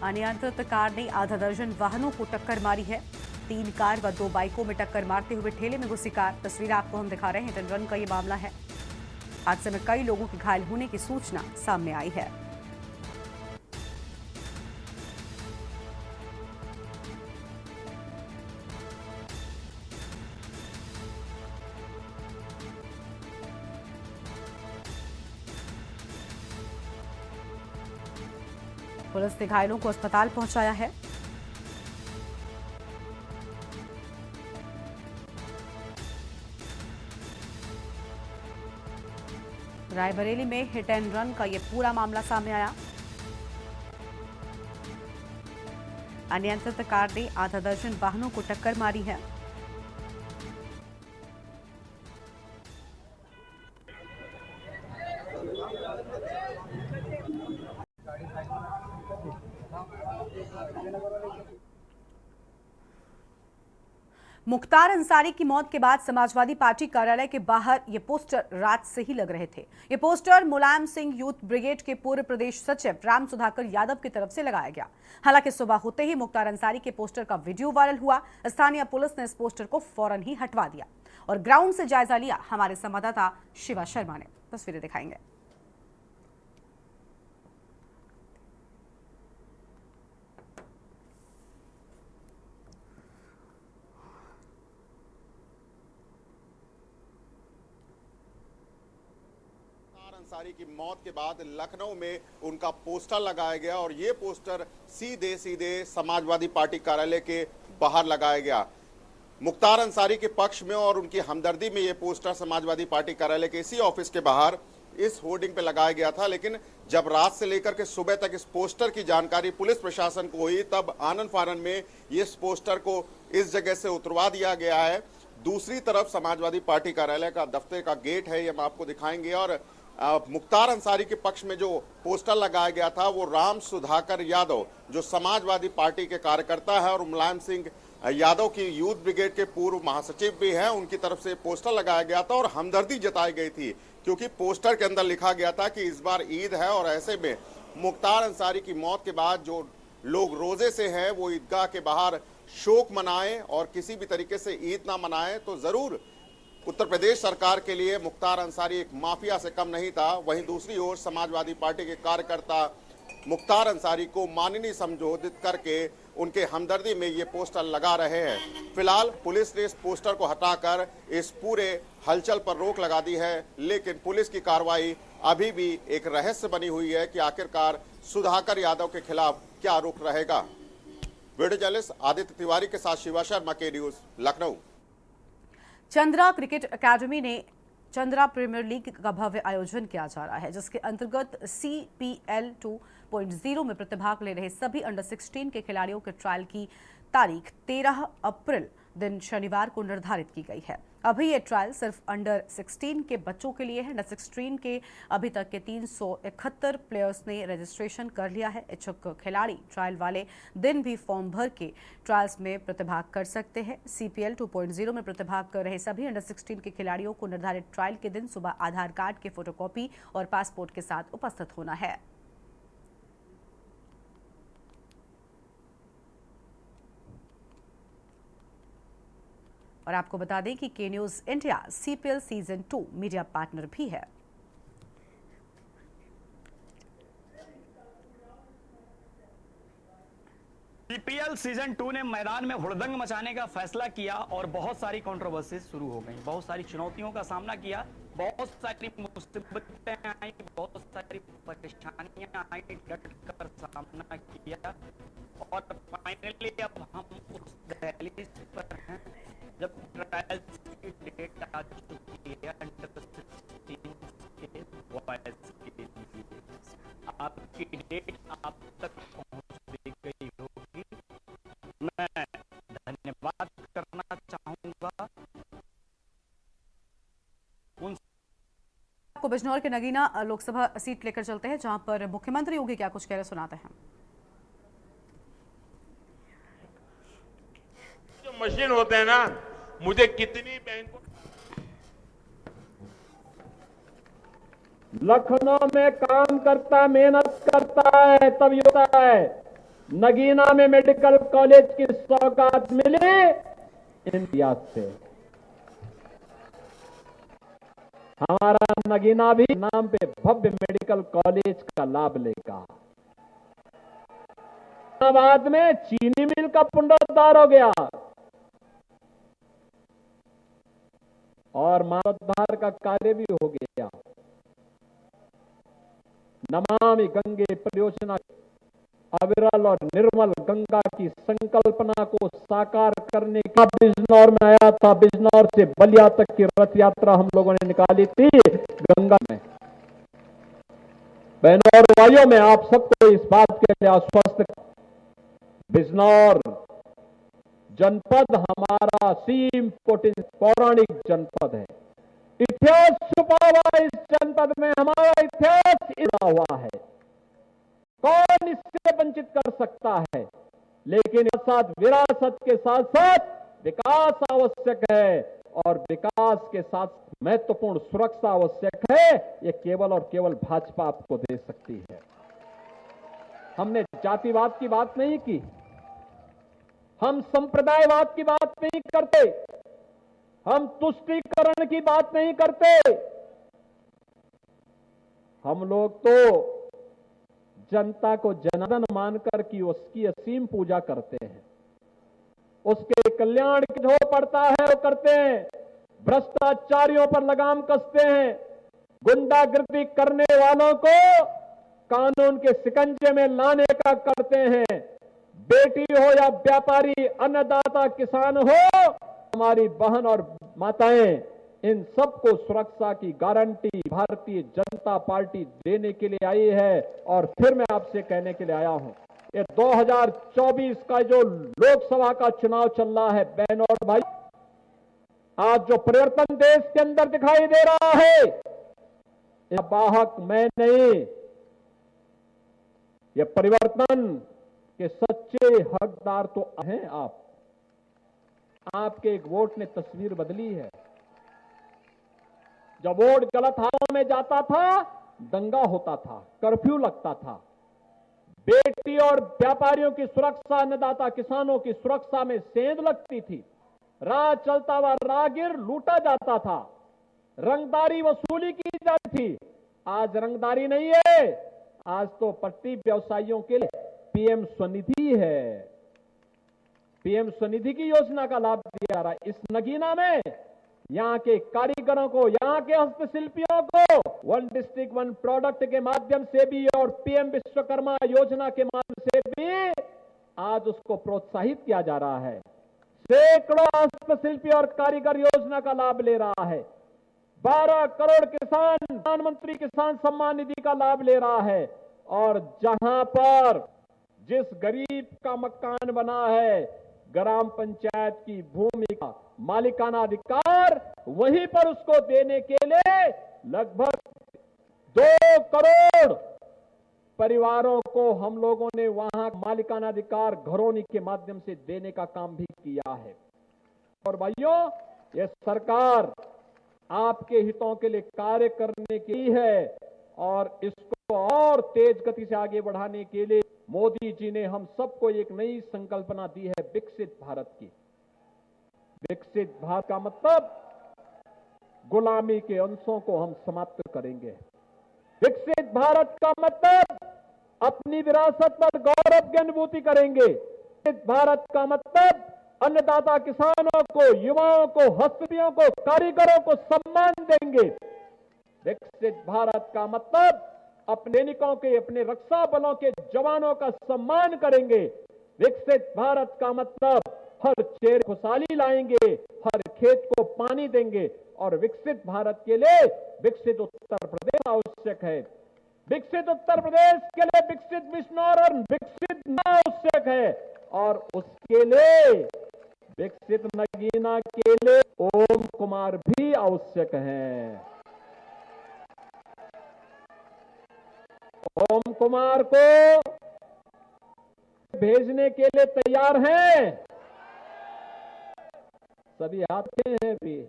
अनियंत्रित कार ने आधा दर्जन वाहनों को टक्कर मारी है। 3 कार व 2 बाइकों में टक्कर मारते हुए ठेले में घुसी कार। तस्वीर आपको हम दिखा रहे हैं। हिट एंड रन का ये मामला है। हादसे में कई लोगों के घायल होने की सूचना सामने आई है। पुलिस ने घायलों को अस्पताल पहुंचाया है। रायबरेली में हिट एंड रन का यह पूरा मामला सामने आया। अनियंत्रित कार ने आधा दर्जन वाहनों को टक्कर मारी है। मुख्तार अंसारी की मौत के बाद समाजवादी पार्टी कार्यालय के बाहर ये पोस्टर रात से ही लग रहे थे। ये poster Mulayam Singh youth brigade के पूर्व प्रदेश सचिव राम सुधाकर यादव की तरफ से लगाया गया। हालांकि सुबह होते ही मुख्तार अंसारी के पोस्टर का वीडियो वायरल हुआ। स्थानीय पुलिस ने इस पोस्टर को फौरन ही हटवा दिया और ग्राउंड से जायजा लिया। हमारे संवाददाता शिवा शर्मा ने तस्वीरें दिखाएंगे। अंसारी की मौत के बाद लखनऊ में उनका पोस्टर लगाया गया और ये पोस्टर सीधे सीधे समाजवादी पार्टी कार्यालय के बाहर लगाया गया। मुख्तार अंसारी के पक्ष में और उनकी हमदर्दी में ये पोस्टर समाजवादी पार्टी कार्यालय के इसी ऑफिस के बाहर इस होर्डिंग पे लगाया गया था, लेकिन जब रात से लेकर के सुबह तक इस पोस्टर की जानकारी पुलिस प्रशासन को हुई तब आनन फानन में इस पोस्टर को इस जगह से उतरवा दिया गया है। दूसरी तरफ समाजवादी पार्टी कार्यालय का दफ्तर का गेट है, ये हम आपको दिखाएंगे। और मुख्तार अंसारी के पक्ष में जो पोस्टर लगाया गया था वो राम सुधाकर यादव जो समाजवादी पार्टी के कार्यकर्ता है और मुलायम सिंह यादव की यूथ ब्रिगेड के पूर्व महासचिव भी हैं, उनकी तरफ से पोस्टर लगाया गया था और हमदर्दी जताई गई थी, क्योंकि पोस्टर के अंदर लिखा गया था कि इस बार ईद है और ऐसे में मुख्तार अंसारी की मौत के बाद जो लोग रोजे से हैं वो ईदगाह के बाहर शोक मनाएं और किसी भी तरीके से ईद ना मनाएं तो जरूर उत्तर प्रदेश सरकार के लिए मुख्तार अंसारी एक माफिया से कम नहीं था। वहीं दूसरी ओर समाजवादी पार्टी के कार्यकर्ता मुख्तार अंसारी को माननीय संबोधित करके उनके हमदर्दी में ये पोस्टर लगा रहे हैं। फिलहाल पुलिस ने इस पोस्टर को हटाकर इस पूरे हलचल पर रोक लगा दी है, लेकिन पुलिस की कार्रवाई अभी भी एक रहस्य बनी हुई है कि आखिरकार सुधाकर यादव के खिलाफ क्या रुख रहेगा। वीडियो जर्नलिस्ट आदित्य तिवारी के साथ शिवा शर्मा, के news, Lucknow. Chandra cricket academy ने चंद्रा प्रीमियर लीग का भव्य आयोजन किया जा रहा है, जिसके अंतर्गत CPL 2.0 में प्रतिभाग ले रहे सभी अंडर 16 के खिलाड़ियों के ट्रायल की तारीख 13 अप्रैल दिन शनिवार को निर्धारित की गई है। अभी ये ट्रायल सिर्फ अंडर 16 के बच्चों के लिए है। अंडर 16 के अभी तक के 371 प्लेयर्स ने रजिस्ट्रेशन कर लिया है। इच्छुक खिलाड़ी ट्रायल वाले दिन भी फॉर्म भर के ट्रायल्स में प्रतिभाग कर सकते हैं। CPL 2.0 में प्रतिभाग कर रहे सभी अंडर 16 के खिलाड़ियों को निर्धारित ट्रायल के दिन सुबह आधार कार्ड के फोटोकॉपी और पासपोर्ट के साथ उपस्थित होना है। और आपको बता दें कि के news India CPL season 2 media partner भी है। CPL सीजन 2 ने मैदान में हुड़दंग मचाने का फैसला किया और बहुत सारी कंट्रोवर्सीज शुरू हो गई। बहुत सारी चुनौतियों का सामना किया, बहुत सारी मुसीबतें आई, बहुत सारी परेशानियां आई, डट कर सामना किया और फाइनली अब हम उस दहलीज पर हैं जब ट्रायल्स की डेट आ चुकी है अंडर 16 के बॉयज के लिए। आपकी डेट आप तक पहुंच गई होगी। मैं धन्यवाद करना चाहूंगा उन आपको बिजनौर के नगीना लोकसभा सीट लेकर चलते हैं, जहां पर मुख्यमंत्री योगी क्या कुछ कह रहे सुनाते हैं। जो मशीन होते हैं ना, मुझे कितनी बैंकों लखनऊ में काम करता, मेहनत करता है तब ये होता है। नगीना में मेडिकल कॉलेज की सौगात मिली इम्तियाज से। हमारा नगीना भी नाम पे भव्य मेडिकल कॉलेज का लाभ लेगा। बाद में चीनी मिल का पुनरुद्धार हो गया और मानवोद्धार का कार्य भी हो गया। नमामि गंगे परियोजना अविरल और निर्मल गंगा की संकल्पना को साकार करने का बिजनौर में आया था। बिजनौर से बलिया तक की रथ यात्रा हम लोगों ने निकाली थी गंगा में। बहनों और भाइयों, में आप सबको इस बात के लिए आश्वस्त, बिजनौर जनपद हमारा सीम पौराणिक जनपद है। इतिहास छुपा हुआ इस जनपद में, हमारा इतिहास इतना हुआ है, कौन इससे वंचित कर सकता है। लेकिन साथ विरासत के साथ साथ विकास आवश्यक है और विकास के साथ महत्वपूर्ण सुरक्षा आवश्यक है। ये केवल और केवल भाजपा आपको दे सकती है। हमने जातिवाद की बात नहीं की, हम संप्रदायवाद की बात नहीं करते, हम तुष्टीकरण की बात नहीं करते। हम लोग तो जनता को जनार्दन मानकर की उसकी असीम पूजा करते हैं, उसके कल्याण की जो पड़ता है वो करते हैं। भ्रष्टाचारियों पर लगाम कसते हैं, गुंडागर्दी करने वालों को कानून के शिकंजे में लाने का करते हैं। बेटी हो या व्यापारी, अन्नदाता, किसान हो, हमारी बहन और माताएं, इन सबको सुरक्षा की गारंटी भारतीय जनता पार्टी देने के लिए आई है। और फिर मैं आपसे कहने के लिए आया हूं, ये 2024 का जो लोकसभा का चुनाव चल रहा है, बहनों और भाई, आज जो परिवर्तन देश के अंदर दिखाई दे रहा है, यह बाहक मैं नहीं, ये परिवर्तन के सच्चे हकदार तो हैं आप। आपके एक वोट ने तस्वीर बदली है। जब वोट गलत हाथों में जाता था, दंगा होता था, कर्फ्यू लगता था, बेटी और व्यापारियों की सुरक्षा, अन्नदाता किसानों की सुरक्षा में सेंध लगती थी, राह चलता हुआ राहगीर लूटा जाता था, रंगदारी वसूली की जाती थी। आज रंगदारी नहीं है, आज तो पट्टी व्यवसायियों के लिए पीएम स्वनिधि है। पीएम स्वनिधि की योजना का लाभ दिया जा रहा है। इस नगीना में यहाँ के कारीगरों को, यहाँ के हस्तशिल्पियों को वन डिस्ट्रिक्ट वन प्रोडक्ट के माध्यम से भी और पीएम विश्वकर्मा योजना के माध्यम से भी आज उसको प्रोत्साहित किया जा रहा है। सैकड़ों हस्तशिल्पी और कारीगर योजना का लाभ ले रहा है। 12 करोड़ किसान प्रधानमंत्री किसान सम्मान निधि का लाभ ले रहा है। और जहां पर जिस गरीब का मकान बना है, ग्राम पंचायत की भूमि का मालिकाना अधिकार वहीं पर उसको देने के लिए लगभग 2 करोड़ परिवारों को हम लोगों ने वहां मालिकाना अधिकार घरौनी के माध्यम से देने का काम भी किया है। और भाइयों, ये सरकार आपके हितों के लिए कार्य करने की है और इसको और तेज गति से आगे बढ़ाने के लिए मोदी जी ने हम सबको एक नई संकल्पना दी है विकसित भारत की। विकसित भारत का मतलब गुलामी के अंशों को हम समाप्त करेंगे। विकसित भारत का मतलब अपनी विरासत पर गौरव की अनुभूति करेंगे। विकसित भारत का मतलब अन्नदाता किसानों को, युवाओं को, हस्तशिल्पियों को, कारीगरों को सम्मान देंगे। विकसित भारत का मतलब अपने सैनिकों के, अपने रक्षा बलों के जवानों का सम्मान करेंगे। विकसित भारत का मतलब हर चेहरे खुशहाली लाएंगे, हर खेत को पानी देंगे। और विकसित भारत के लिए विकसित उत्तर प्रदेश आवश्यक है। विकसित उत्तर प्रदेश के लिए विकसित बिजनौर और विकसित आवश्यक है और उसके लिए विकसित नगीना के लिए ओम कुमार भी आवश्यक हैं। ओम कुमार को भेजने के लिए तैयार हैं? सभी आते हैं भी,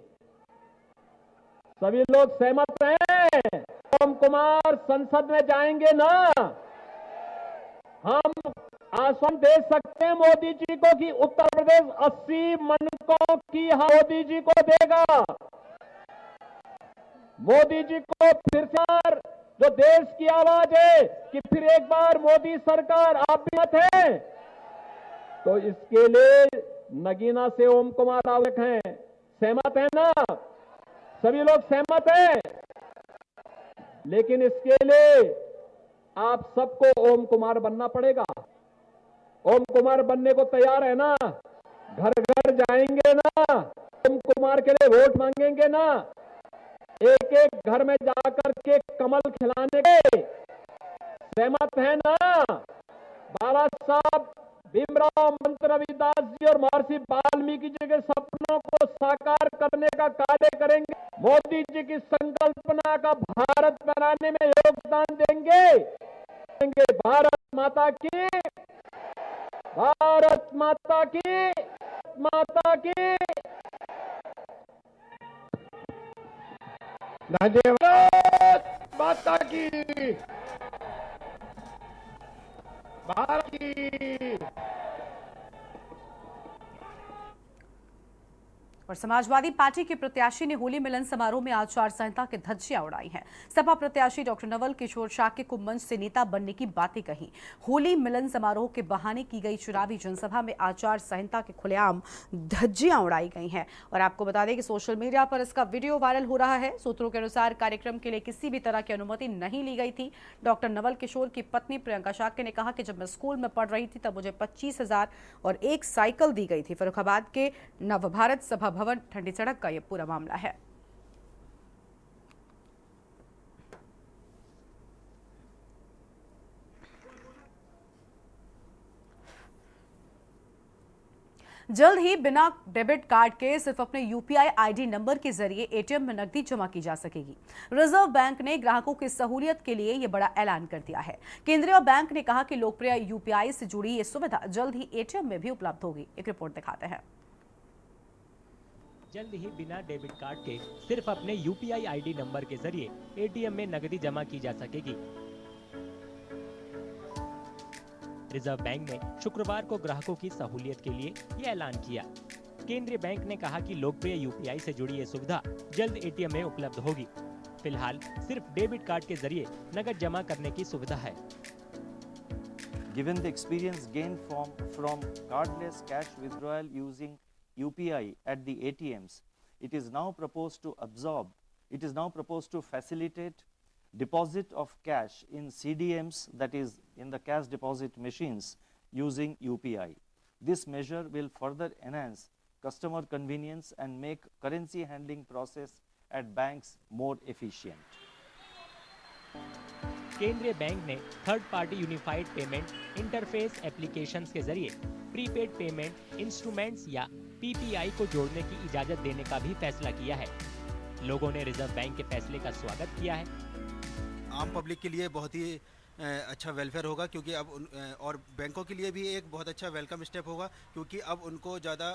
सभी लोग सहमत हैं? ओम कुमार संसद में जाएंगे ना? हम आश्वासन दे सकते हैं मोदी जी को कि उत्तर प्रदेश 80 मनकों की मोदी जी को देगा। मोदी जी को फिर से जो देश की आवाज है कि फिर एक बार मोदी सरकार आप भी मत है, तो इसके लिए नगीना से ओम कुमार आवश्यक हैं। सहमत है ना? सभी लोग सहमत हैं? लेकिन इसके लिए आप सबको ओम कुमार बनना पड़ेगा। ओम कुमार बनने को तैयार है ना? घर घर जाएंगे ना? ओम कुमार के लिए वोट मांगेंगे ना? एक एक घर में जाकर के कमल खिलाने के सहमत है ना? बाबा साहब भीमराव मंत रविदास जी और महर्षि वाल्मीकि जी के सपनों को साकार करने का कार्य करेंगे। मोदी जी की संकल्पना का भारत बनाने में योगदान देंगे। भारत माता की, भारत माता की, माता की। धन्यवाद। माता की, भारत की। और समाजवादी पार्टी के प्रत्याशी ने होली मिलन समारोह में आचार संहिता की धज्जियां उड़ाई हैं। सपा प्रत्याशी डॉक्टर नवल किशोर शाक्य को मंच से नेता बनने की बातें कही। होली मिलन समारोह के बहाने की गई चुनावी जनसभा में आचार संहिता के खुलेआम धज्जियां उड़ाई गई हैं। और आपको बता दें कि सोशल मीडिया पर इसका वीडियो वायरल हो रहा है। सूत्रों के अनुसार कार्यक्रम के लिए किसी भी तरह की अनुमति नहीं ली गई थी। डॉक्टर नवल किशोर की पत्नी प्रियंका शाक्य ने कहा कि जब मैं स्कूल में पढ़ रही थी तब मुझे 25,000 और एक साइकिल दी गई थी। फर्रुखाबाद के नवभारत सभा भवन ठंडी सड़क का यह पूरा मामला है। जल्द ही बिना डेबिट कार्ड के सिर्फ अपने यूपीआई आईडी नंबर के जरिए एटीएम में नकदी जमा की जा सकेगी। रिजर्व बैंक ने ग्राहकों की सहूलियत के लिए यह बड़ा ऐलान कर दिया है। केंद्रीय बैंक ने कहा कि लोकप्रिय यूपीआई से जुड़ी यह सुविधा जल्द ही एटीएम में भी उपलब्ध होगी। एक रिपोर्ट दिखाते हैं। जल्द ही बिना डेबिट कार्ड के सिर्फ अपने यूपीआई आईडी नंबर के जरिए एटीएम में नकदी जमा की जा सकेगी। रिजर्व बैंक ने शुक्रवार को ग्राहकों की सहूलियत के लिए ये ऐलान किया। केंद्रीय बैंक ने कहा कि लोकप्रिय यूपीआई से जुड़ी ये सुविधा जल्द एटीएम में उपलब्ध होगी। फिलहाल सिर्फ डेबिट कार्ड के जरिए नकद जमा करने की सुविधा है। Given the experience gained from cardless cash withdrawal using UPI at the ATMs, it is now proposed to facilitate deposit of cash in CDMs, that is in the cash deposit machines, using UPI. This measure will further enhance customer convenience and make currency handling process at banks more efficient. केंद्रीय bank ने third party unified payment interface applications के जरिए prepaid payment instruments या PPI को जोड़ने की इजाजत देने का भी फैसला किया है। लोगों ने रिजर्व बैंक के फैसले का स्वागत किया है। आम पब्लिक के लिए बहुत ही अच्छा वेलफेयर होगा, क्योंकि अब और बैंकों के लिए भी एक बहुत अच्छा वेलकम स्टेप होगा, क्योंकि अब उनको ज़्यादा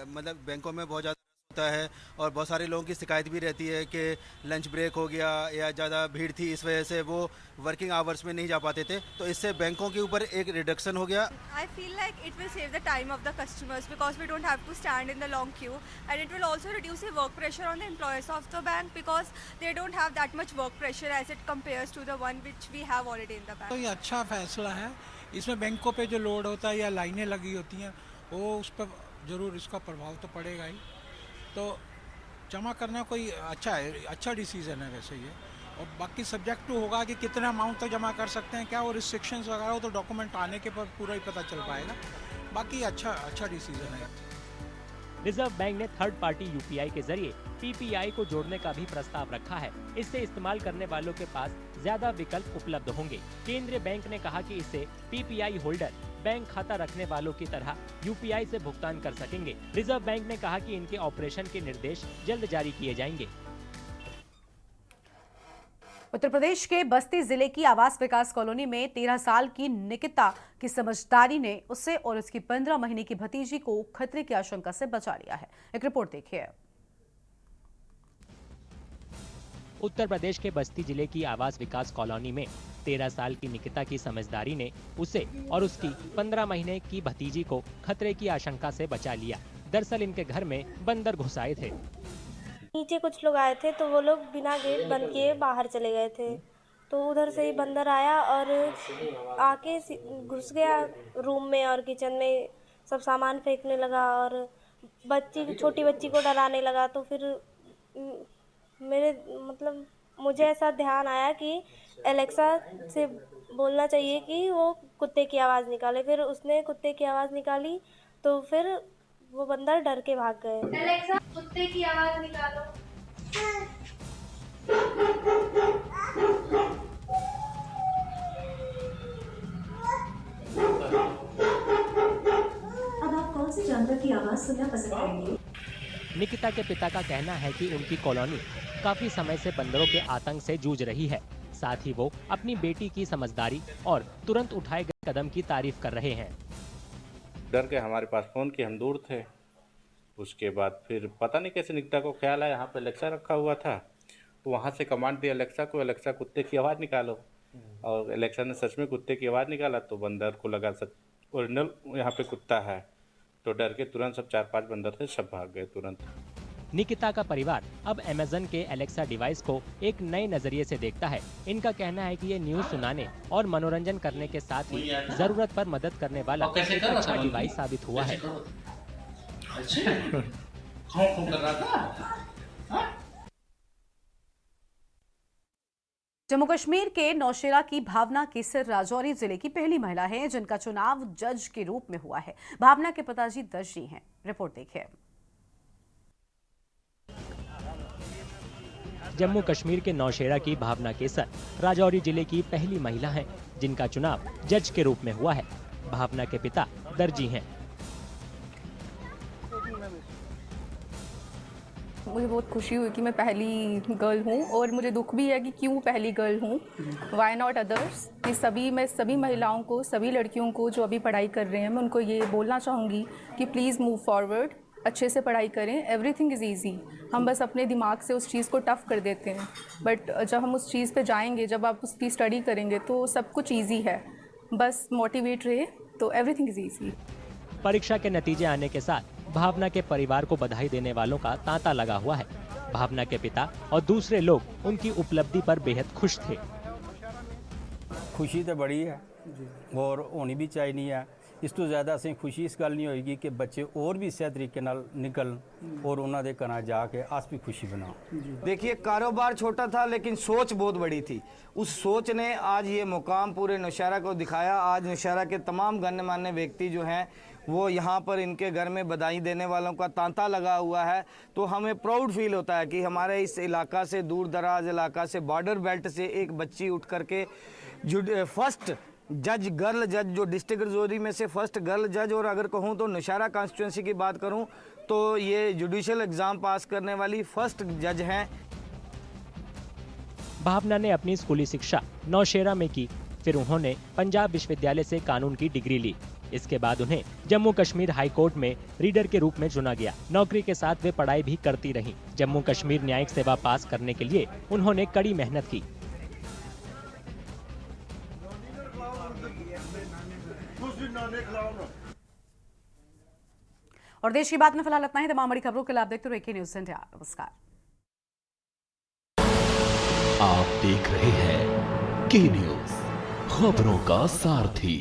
मतलब बैंकों में बहुत ज़्यादा होता है और बहुत सारे लोगों की शिकायत भी रहती है कि लंच ब्रेक हो गया या ज़्यादा भीड़ थी, इस वजह से वो वर्किंग आवर्स में नहीं जा पाते थे। तो इससे बैंकों के ऊपर एक रिडक्शन हो गया। I feel like it will save the time of the customers because we don't have to stand in the long queue, and it will also reduce the work pressure on the employees of the bank because they don't have that much work pressure as it compares to the one which we have already in the bank. तो ये अच्छा फैसला है। इसमें बैंकों पे जो load होता है या लाइनें लगी होती हैं वो उस पर ज़रूर इसका प्रभाव तो पड़ेगा ही। तो जमा करना कोई अच्छा डिसीजन है वैसे ये, और बाकी सब्जेक्ट टू होगा कि कितना अमाउंट तक जमा कर सकते हैं, क्या वो रिस्ट्रिक्शंस वगैरह हो तो डॉक्यूमेंट आने के पर पूरा ही पता चल पाएगा। बाकी अच्छा डिसीजन है। रिजर्व बैंक ने थर्ड पार्टी यूपीआई के जरिए पीपीआई को जोड़ने का भी प्रस्ताव रखा है। इससे इस्तेमाल करने वालों के पास ज्यादा विकल्प उपलब्ध होंगे। केंद्रीय बैंक ने कहा कि इससे पीपीआई होल्डर बैंक खाता रखने वालों की तरह यूपीआई से भुगतान कर सकेंगे। रिजर्व बैंक ने कहा कि इनके ऑपरेशन के निर्देश जल्द जारी किए जाएंगे। उत्तर प्रदेश के बस्ती जिले की आवास विकास कॉलोनी में 13 साल की निकिता की समझदारी ने उसे और उसकी 15 महीने की भतीजी को खतरे की आशंका से बचा लिया है। एक रिपोर्ट देखिए। उत्तर प्रदेश के बस्ती जिले की आवास विकास कॉलोनी में 13 साल की निकिता की समझदारी ने उसे और उसकी 15 महीने की भतीजी को खतरे की आशंका से बचा लिया। दरअसल इनके घर में बंदर घुस आए थे। नीचे कुछ लोग आए थे तो वो लोग बिना गेट बंद किए बाहर चले गए थे, तो उधर से ही बंदर आया और आके घुस गया रूम में और किचन में सब सामान फेंकने लगा और छोटी बच्ची को डराने लगा। तो फिर मुझे ऐसा ध्यान आया कि एलेक्सा से बोलना चाहिए कि वो कुत्ते की आवाज़ निकाले। फिर उसने कुत्ते की आवाज़ निकाली तो फिर वो बंदर डर के भाग गए। एलेक्सा कुत्ते की आवाज़ निकालो। अब आप कौन से जानवर की आवाज़ सुनना पसंद करेंगे? निकिता के पिता का कहना है कि उनकी कॉलोनी काफी समय से बंदरों के आतंक से जूझ रही है। साथ ही वो अपनी बेटी की समझदारी और तुरंत उठाए गए कदम की तारीफ कर रहे हैं। डर के हमारे पास फ़ोन किए, हम दूर थे। उसके बाद फिर पता नहीं कैसे निकिता को ख्याल आया, यहाँ पे एलेक्सा रखा हुआ था, तो वहाँ से कमांड दिया एलेक्सा को, एलेक्सा कुत्ते की आवाज़ निकालो। और एलेक्सा ने सच में कुत्ते की आवाज़ निकाला तो बंदर को लगा सच ओरिजिनल यहाँ पे कुत्ता है, तो डर के तुरंत सब 4-5 बंदर थे, सब भाग गए तुरंत। निकिता का परिवार अब अमेज़न के एलेक्सा डिवाइस को एक नए नजरिए से देखता है। इनका कहना है कि ये न्यूज सुनाने और मनोरंजन करने के साथ ही जरूरत पर मदद करने वाला एक अच्छा डिवाइस साबित हुआ है। जम्मू कश्मीर के नौशेरा की भावना केसर राजौरी जिले की पहली महिला है जिनका चुनाव जज के रूप में हुआ है। भावना के पिताजी दर्जी हैं। रिपोर्ट देखिए। जम्मू कश्मीर के नौशेरा की भावना केसर राजौरी जिले की पहली महिला हैं जिनका चुनाव जज के रूप में हुआ है। भावना के पिता दर्जी हैं। मुझे बहुत खुशी हुई कि मैं पहली गर्ल हूँ और मुझे दुख भी है कि क्यों पहली गर्ल हूँ। वाई नॉट अदर्स कि मैं सभी महिलाओं को, सभी लड़कियों को जो अभी पढ़ाई कर रहे हैं, मैं उनको ये बोलना चाहूँगी कि प्लीज़ मूव फॉरवर्ड, अच्छे से पढ़ाई करें। Everything is easy. हम बस अपने दिमाग से उस चीज़ को टफ कर देते हैं, बट जब हम उस चीज़ पे जाएंगे, जब आप उसकी स्टडी करेंगे तो सब कुछ ईजी है। बस मोटिवेट रहे तो एवरीथिंग इज़ ईजी। परीक्षा के नतीजे आने के साथ भावना के परिवार को बधाई देने वालों का तांता लगा हुआ है। भावना के पिता और दूसरे लोग उनकी उपलब्धि पर बेहद खुश थे। खुशी तो बड़ी है और होनी भी चाहिए है। ਇਸ ਤੋਂ ਜ਼ਿਆਦਾ ਅਸੀਂ ਖੁਸ਼ੀ ਇਸ ਗੱਲ ਨਹੀਂ ਹੋਏਗੀ ਕਿ ਬੱਚੇ ਹੋਰ ਵੀ ਇਸੇ ਤਰੀਕੇ ਨਾਲ ਨਿਕਲਣ और ਉਹਨਾਂ ਦੇ ਘਰਾਂ ਜਾ ਕੇ ਆਸ ਵੀ खुशी बनाओ। देखिए, कारोबार छोटा था लेकिन सोच बहुत बड़ी थी। उस सोच ने आज ये मुकाम पूरे नौशहरा को दिखाया। आज नौशहरा के तमाम गणमान्य व्यक्ति जो हैं वो यहाँ पर इनके घर में बधाई देने वालों का तांता लगा हुआ है। तो हमें प्राउड फील होता है कि हमारे इस इलाका से, दूर दराज इलाका से, बॉर्डर बेल्ट से एक बच्ची उठ करके फर्स्ट जज, गर्ल जज, जो डिस्ट्रिक्ट रजौरी में से फर्स्ट गर्ल जज, और अगर कहूँ तो नौशहरा कॉन्स्टिट्यूंसी की बात करूँ तो ये जुडिशल एग्ज़ाम पास करने वाली फर्स्ट जज हैं। भावना ने अपनी स्कूली शिक्षा नौशेरा में की, फिर उन्होंने पंजाब विश्वविद्यालय से कानून की डिग्री ली। इसके बाद उन्हें जम्मू कश्मीर हाई कोर्ट में रीडर के रूप में चुना गया। नौकरी के साथ वे पढ़ाई भी करती रहीं। जम्मू कश्मीर न्यायिक सेवा पास करने के लिए उन्होंने कड़ी मेहनत की। और देश की बात में फिलहाल इतना ही। तमाम बड़ी खबरों के लिए आप देखते रहिए न्यूज़ इंडिया। नमस्कार। आप देख रहे हैं के न्यूज़, खबरों का सारथी।